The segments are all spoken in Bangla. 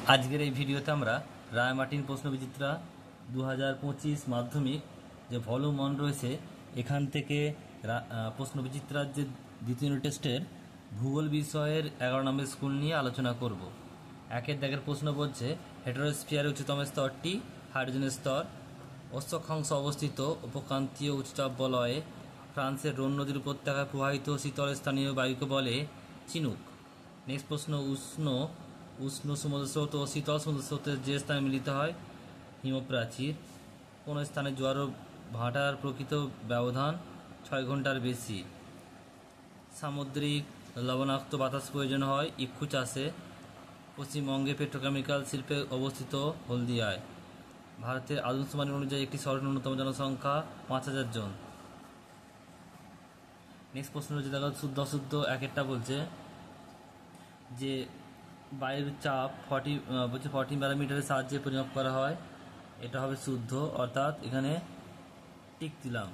আজকের এই ভিডিওতে আমরা রায়মার্টিন প্রশ্নবিচিত্রা 2025 মাধ্যমিক যে ভলিউম 1 রয়েছে এখান থেকে প্রশ্নবিচিত্রার যে দ্বিতীয় ইউনিট টেস্টের ভূগোল বিষয়ের 11 নম্বর স্কুল নিয়ে আলোচনা করব। একের দাগের প্রশ্ন বলছে হেটেরোস্ফিয়ারের উচ্চতম স্তরটি হাইড্রোজেনের স্তর। অক্ষাংশ অবস্থিত উপক্রান্তীয় উচ্চচাপ বলয়ে ফ্রান্সের রোন নদীর উপত্যকায় প্রবাহিত শীতল স্থানীয় বায়ুকে বলে চিনুক। নেক্সট প্রশ্ন উষ্ণ সমুদ্র স্রোত ও শীতল সমুদ্র স্রোতের যে স্থানে মিলিত হয় হিমপ্রাচীর। কোন স্থানে জোয়ার ও ভাটার প্রকৃত ব্যবধান 6 ঘন্টার বেশি। সামুদ্রিক লবণাক্ত বাতাস প্রয়োজন হয় ইক্ষু চাষে। পশ্চিমবঙ্গে পেট্রোকেমিক্যাল শিল্পে অবস্থিত হলদিয়ায়। ভারতের আদমশুমারি অনুযায়ী একটি শহরের ন্যূনতম জনসংখ্যা 5000 জন। নেক্সট প্রশ্ন হচ্ছে দেখো শুদ্ধ অশুদ্ধ একেরটা বলছে যে বায়ুর চাপ 40 ব্যারোমিটারের সাহায্যে পরিমাপ করা হয়, এটা হবে শুদ্ধ, অর্থাৎ এখানে টিক দিলাম।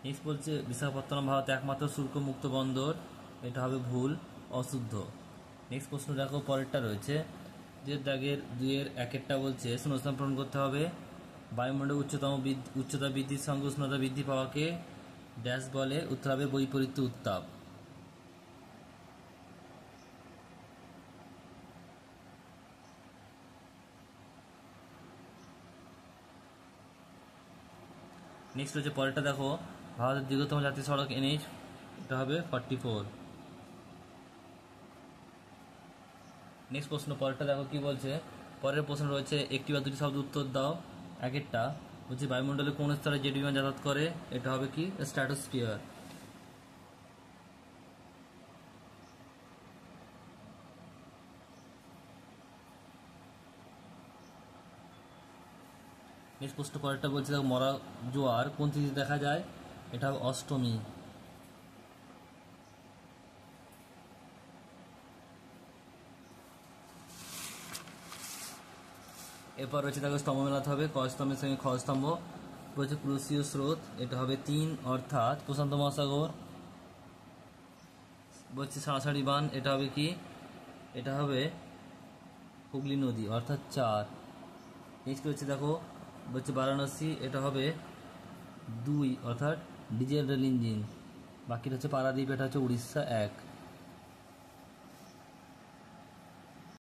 নেক্সট বলছে বিশাখাপত্তনম ভারত একমাত্র শুল্ক মুক্ত বন্দর, এটা হবে ভুল, অশুদ্ধ। নেক্সট প্রশ্ন দেখো পরেরটা রয়েছে যে দাগের 2-এর একেরটা বলছে শূন্যস্থান পূরণ করতে হবে। বায়ুমণ্ডলের উচ্চতা বৃদ্ধির সঙ্গে উষ্ণতা বৃদ্ধি পাওয়াকে ড্যাশ বলে, উত্তর হবে বৈপরীত্য উত্তাপ। নেক্সট হচ্ছে পরেরটা দেখো ভারতের দীর্ঘতম জাতীয় সড়ক NH, এটা হবে 44। নেক্সট প্রশ্ন পরেরটা দেখো কি বলছে, পরের প্রশ্ন রয়েছে একটি বা দুটি শব্দ উত্তর দাও। একেরটা বলছে বায়ুমণ্ডলে কোন স্তরে জেট বিমান যাতায়াত করে, এটা হবে কি স্ট্র্যাটোস্ফিয়ার। নেক্সট প্রশ্ন পরেরটা বলছে দেখো মরা জোয়ার কোন তিথিতে দেখা যায়, এটা হবে অষ্টমী। এরপর রয়েছে দেখো স্তম্ভ মেলাতে হবে, ক স্তম্ভের সঙ্গে খ স্তম্ভ। রয়েছে ক্রুশীয় স্রোত, এটা হবে 3, অর্থাৎ প্রশান্ত মহাসাগর। বলছে সাড়াসাড়ি বান, এটা হবে কি, এটা হবে হুগলি নদী, অর্থাৎ 4। নেক্সট রয়েছে দেখো বলছে বারাণসী, এটা হবে 2, অর্থাৎ ডিজেল রেল ইঞ্জিন। বাকিটা হচ্ছে পারাদ্বীপ, এটা হচ্ছে উড়িষ্যা 1।